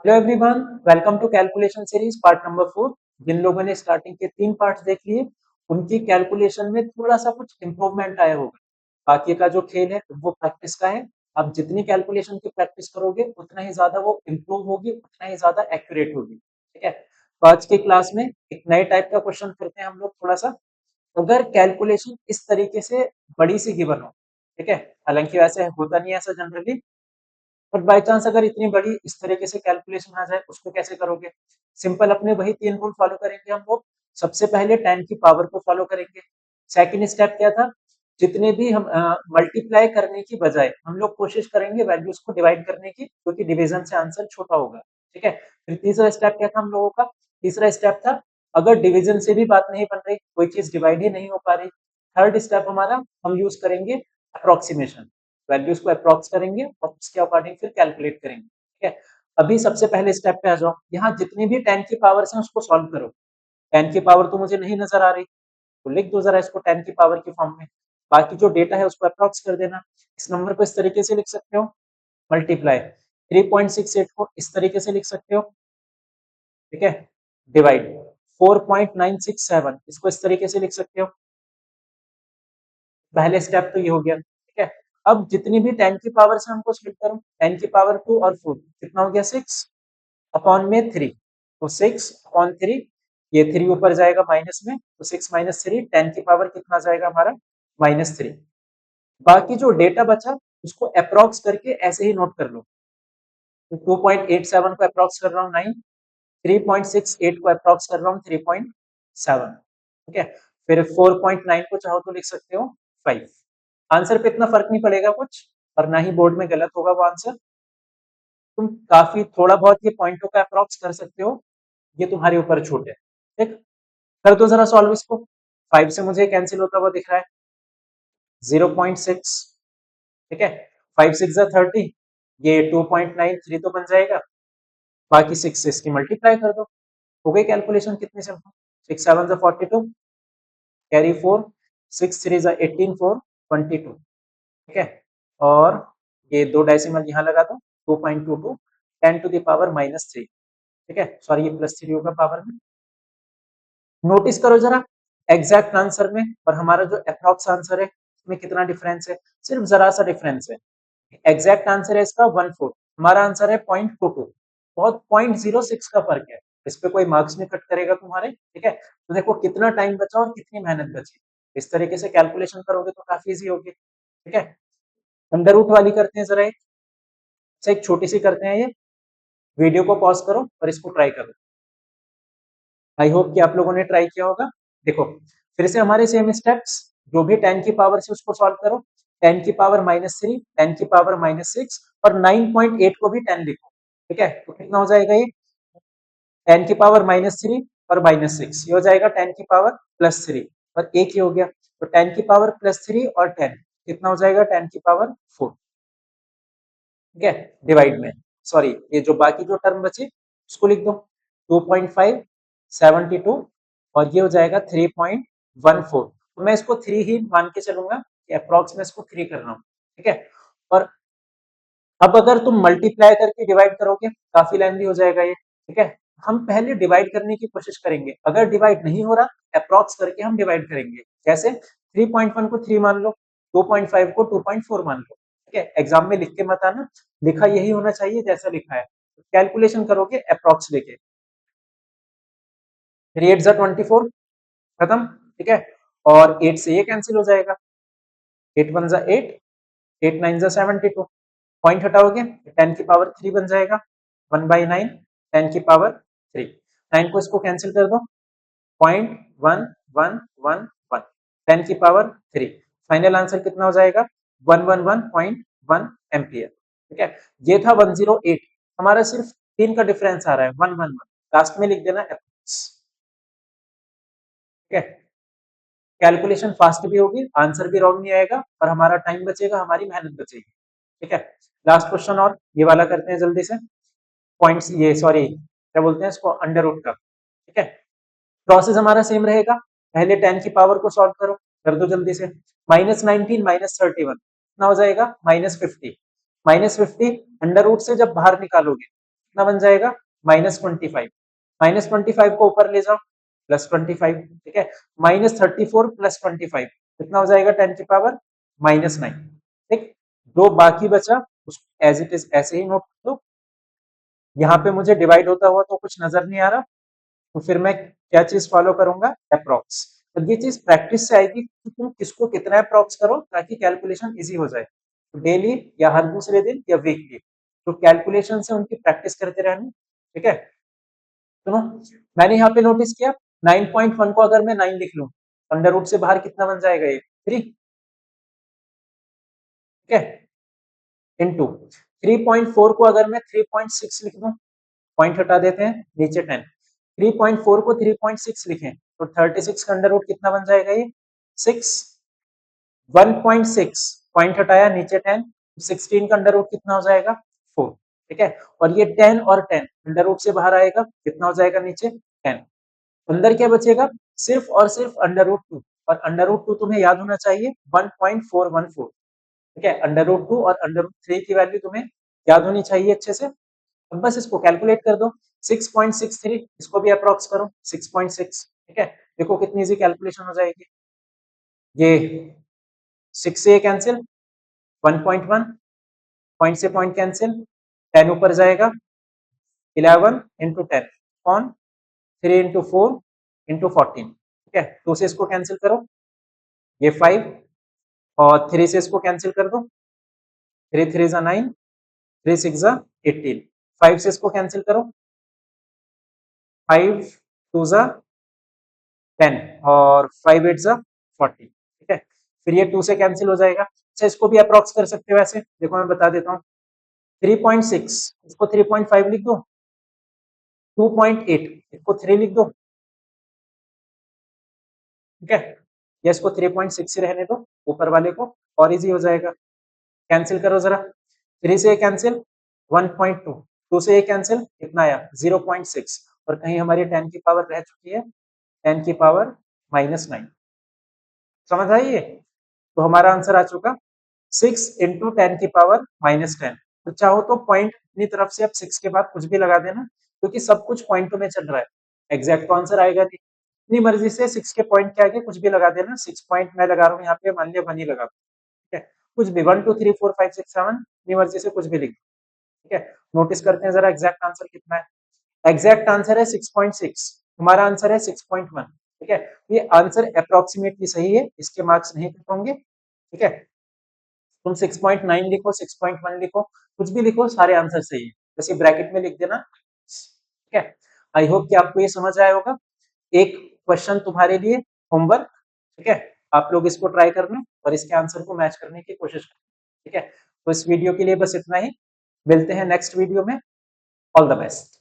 Hello everyone, welcome to calculation series part number 4। जिन लोगों ने स्टार्टिंग के 3 पार्ट्स देख लिए उनकी कैलकुलेशन में थोड़ा सा कुछ इम्प्रूवमेंट आया होगा। बाकी का जो खेल है वो प्रैक्टिस का है। आप जितनी कैलकुलेशन की प्रैक्टिस करोगे उतना ही ज्यादा वो इम्प्रूव होगी, उतना ही ज्यादा एक्यूरेट होगी। ठीक है, तो आज की क्लास में एक नए टाइप का क्वेश्चन करते हैं हम लोग थोड़ा सा। अगर कैलकुलेशन इस तरीके से बड़ी सी गिवन हो, ठीक है, हालांकि वैसे होता नहीं है ऐसा जनरली, बट बाई चांस अगर इतनी बड़ी इस तरीके से कैलकुलेशन आ जाए उसको कैसे करोगे? सिंपल, अपने वही 3 रूल फॉलो करेंगे हम लोग। सबसे पहले 10 की पावर को फॉलो करेंगे। सेकंड स्टेप क्या था? जितने भी हम मल्टीप्लाई करने की बजाय हम लोग कोशिश करेंगे वैल्यूज को डिवाइड करने की, क्योंकि डिवीजन से आंसर छोटा होगा। ठीक है, फिर तीसरा स्टेप क्या था हम लोगों का? तीसरा स्टेप था, अगर डिवीजन से भी बात नहीं बन रही, कोई चीज डिवाइड ही नहीं हो पा रही, थर्ड स्टेप हमारा हम यूज करेंगे अप्रोक्सीमेशन। वैल्यूज को अप्रोक्स करेंगे और उसके अकॉर्डिंग फिर कैलकुलेट करेंगे। ठीक है, अभी सबसे पहले स्टेप पे आ जाओ। यहाँ जितनी भी 10 की पावर है उसको सॉल्व करो। 10 की पावर तो मुझे नहीं नजर आ रही, तो लिख दो जरा इसको 10 की पावर की फॉर्म में। बाकी जो डेटा है उसको अप्रोक्स कर देना। इस नंबर को इस तरीके से लिख सकते हो, मल्टीप्लाई 3.68 को इस तरीके से लिख सकते हो। ठीक है, डिवाइड 4.967 इसको इस तरीके से लिख सकते हो। पहले स्टेप तो ये हो गया। ठीक है, अब जितनी भी 10 की पावर से हमको स्प्लिट करो, 10 की पावर 2 और 4 कितना हो गया? 6 अपॉन में 3, तो 6 अपॉन 3, ये 3 ऊपर जाएगा माइनस में, तो 6 माइनस 3, 10 की पावर कितना जाएगा हमारा? -3। बाकी जो डेटा बचा उसको अप्रोक्स करके ऐसे ही नोट कर लो। तो 2.87 को अप्रोक्स कर रहा हूँ 9, 3.68 को अप्रोक्स कर रहा हूँ 3.7। ठीक है, फिर 4.9 को चाहो तो लिख सकते हो 5। आंसर पे इतना फर्क नहीं पड़ेगा कुछ, और ना ही बोर्ड में गलत होगा वो आंसर। तुम काफी थोड़ा बहुत ये पॉइंटों का अप्रोक्स कर सकते हो, ये तुम्हारे ऊपर छूट है। ठीक, कर दो जरा सॉल्व इसको। 5 से मुझे कैंसिल होता हुआ दिख रहा है 0.6। ठीक है, 5 6 30, ये 2.93 तो बन जाएगा। बाकी 6 से इसकी मल्टीप्लाई कर दो, हो गई कैलकुलेशन कितनी सिंपल। 6 7 42, कैरी 4, 6 3 18, 4 22। ठीक है, और ये दो डेसिमल यहाँ लगा दो, 2.22 10 टू द पावर -3। ठीक है, सॉरी ये +3 होगा पावर में। नोटिस करो जरा, एग्जैक्ट आंसर में और हमारा जो अप्रॉक्स आंसर है इसमें कितना डिफरेंस है? सिर्फ जरा सा डिफरेंस है। एग्जैक्ट आंसर है इसका 1/4, हमारा आंसर है 0.22। बहुत 0.06 का फर्क है। इस पे कोई मार्क्स नहीं कट करेगा तुम्हारे। ठीक है, तो देखो कितना टाइम बचा और कितनी मेहनत बची। इस तरीके से कैलकुलेशन करोगे तो काफी इजी होगी। ठीक है, अंडर रूट वाली करते हैं जरा एक छोटी सी करते हैं ये। वीडियो को पॉज करो और इसको ट्राई करो। आई होप कि आप लोगों ने ट्राई किया होगा। देखो, फिर से हमारे सेम स्टेप्स, जो भी 10 की पावर से उसको सॉल्व करो। 10 की पावर -3, 10 की पावर -6 और 9.8 को भी 10 लिखो। ठीक है, तो कितना हो जाएगा ये? 10 की पावर -3 और -6, ये हो जाएगा 10 की पावर +3, और एक ही हो गया। तो 10 की पावर +3 और 10 कितना हो जाएगा? 10 की पावर 4। ठीक है, डिवाइड में, सॉरी ये जो बाकी जो टर्म बचे उसको लिख दो, 2.5 72, और ये हो जाएगा 3.14। तो मैं इसको 3 ही मान के चलूंगा कि अप्रोक्स में इसको 3 कर रहा हूँ। ठीक है, और अब अगर तुम मल्टीप्लाई करके डिवाइड करोगे काफी लेंथी हो जाएगा ये। ठीक है, हम पहले डिवाइड करने की कोशिश करेंगे, अगर डिवाइड नहीं हो रहा अप्रोक्स करके हम डिवाइड करेंगे। कैसे? 3.1 को 3 मान लो, 2.5 को 2.4 मान लो। ठीक है, एग्जाम में लिख के मत आना, लिखा यही होना चाहिए जैसा लिखा है। कैलकुलेशन करोगे अप्रोक्स लेके। 3 8 24, खत्म। ठीक है, और 8 से ये कैंसिल हो जाएगा, 8 1 8, 8 9 72। पॉइंट हटाओगे 10 की पावर 3 बन जाएगा, 1/9 10 की पावर 3। 9 को इसको कैंसिल कर दो, 0.1111, 10 की पावर 3। फाइनल आंसर कितना हो जाएगा? 111.1 एम्पियर। ठीक है, ये था 108। हमारा सिर्फ 3 का डिफरेंस आ रहा है, 111। लास्ट में लिख देना अप्रॉक्स। ठीक है, कैलकुलेशन फास्ट भी होगी, आंसर भी रॉन्ग नहीं आएगा, और हमारा टाइम बचेगा, हमारी मेहनत बचेगी। ठीक है, लास्ट क्वेश्चन और ये वाला करते हैं जल्दी से। पॉइंट्स, ये सॉरी क्या बोलते हैं इसको, अंडर रूट का। ठीक है, प्रोसेस हमारा सेम रहेगा। पहले 10 की पावर को सॉल्व करो, कर दो जल्दी से। -19 -31 कितना हो जाएगा? -50। -50 अंडर रूट से जब बाहर निकालोगे कितना बन जाएगा -25। -25 को ऊपर ले जाओ +25, ठीक है। -34 + 25 कितना हो जाएगा 10 की पावर -9, ठीक। जो बाकी बचा उसको एज इट इज ऐसे ही नोट कर दो। यहाँ पे मुझे डिवाइड होता हुआ तो कुछ नजर नहीं आ रहा, तो फिर मैं क्या चीज फॉलो करूंगा, अप्रॉक्स। तो ये चीज प्रैक्टिस से आएगी कि तुम किसको कितना अप्रॉक्स करो ताकि कैलकुलेशन इजी हो जाए। तो डेली या हर दूसरे दिन या वीकली तो कैलकुलेशन से उनकी प्रैक्टिस करते रहना, ठीक है। सुनो, मैंने यहाँ पे नोटिस किया 9.1 को अगर मैं 9 लिख लूं, अंडर रूट से बाहर कितना बन जाएगा, ये 3, ठीक है, इनटू 3.4 को अगर मैं 3.6 लिख दूं, पॉइंट हटा देते हैं, नीचे 10, 3.4 को 3.6 लिखें तो 36 का अंडर रूट कितना बन जाएगा, ये 6, 1.6 पॉइंट हटाया, नीचे 10, 16 का अंडर रूट कितना हो जाएगा 4, ठीक है। और ये 10 और 10 अंडर रूट से बाहर आएगा, कितना हो जाएगा नीचे 10, अंदर क्या बचेगा, सिर्फ और सिर्फ अंडर रूट 2, और अंडर रूट 2 तुम्हें याद होना चाहिए 1.414, ठीक है। अंडर रूट 2 और अंडर रूट 3 की वैल्यू तुम्हें याद होनी चाहिए अच्छे से। अब बस इसको कैलकुलेट कर दो, 6.63, इसको भी अप्रॉक्स करो 6.6, ठीक है। देखो कितनी इजी कैलकुलेशन हो जाएगी, ये 6 से कैंसिल, 1.1 पॉइंट से पॉइंट कैंसिल, 10 ऊपर जाएगा, 11 इंटू 10 कौन 3 इंटू 4 इंटू 14, ठीक है। 2 से इसको कैंसिल करो, ये 5, और 3 से इसको कैंसिल कर दो, 3 3 जा 9, 3 6 जा 18, 5 से इसको कैंसिल करो, 5 2 जा 10, और 5 8 जा 40, ठीक है। फिर ये 2 से कैंसिल हो जाएगा। अच्छा, इसको भी अप्रॉक्स कर सकते हो ऐसे, देखो मैं बता देता हूँ, 3.6 इसको 3.5 लिख दो, 2.8 इसको 3 लिख दो, ठीक है। या इसको 3.6 ही रहने दो ऊपर वाले को, और इजी हो जाएगा। कैंसिल करो जरा, 3 से कैंसिल 1.2, 2 से ये कैंसिल कितना आया 0.6, और कहीं हमारी 10 की पावर रह चुकी है 10 की पावर -9, समझ आई ये। तो हमारा आंसर आ चुका 6 इंटू 10 की पावर -10। तो चाहो तो पॉइंट अपनी तरफ से अब 6 के बाद कुछ भी लगा देना, क्योंकि सब कुछ पॉइंटों में चल रहा है, एग्जैक्ट तो आंसर आएगा नहीं। अपनी मर्जी से 6 के पॉइंट के आगे कुछ भी लगा देना, 6 पॉइंट मैं लगा रहा हूँ यहाँ पे, मान लिया 1 ही लगा, ठीक है। कुछ भी 1 2 3 4 5 6 7 अपनी मर्जी से कुछ भी लिख, ठीक है। नोटिस करते हैं जरा एग्जैक्ट आंसर कितना है। एग्जैक्ट आंसर है 6.6, हमारा आंसर है 6.1, ठीक है। ये आंसर अप्रोक्सीमेटली सही है, इसके मार्क्स नहीं कट होंगे, ठीक है। तुम 6.9 लिखो, 6.1 लिखो, कुछ भी लिखो, सारे आंसर सही है, बस ये ब्रैकेट में लिख देना, ठीक है। आई होप कि आपको ये समझ आया होगा। एक क्वेश्चन तुम्हारे लिए होमवर्क, ठीक है, आप लोग इसको ट्राई करना और इसके आंसर को मैच करने की कोशिश करना, ठीक है। तो इस वीडियो के लिए बस इतना ही, मिलते हैं नेक्स्ट वीडियो में, ऑल द बेस्ट।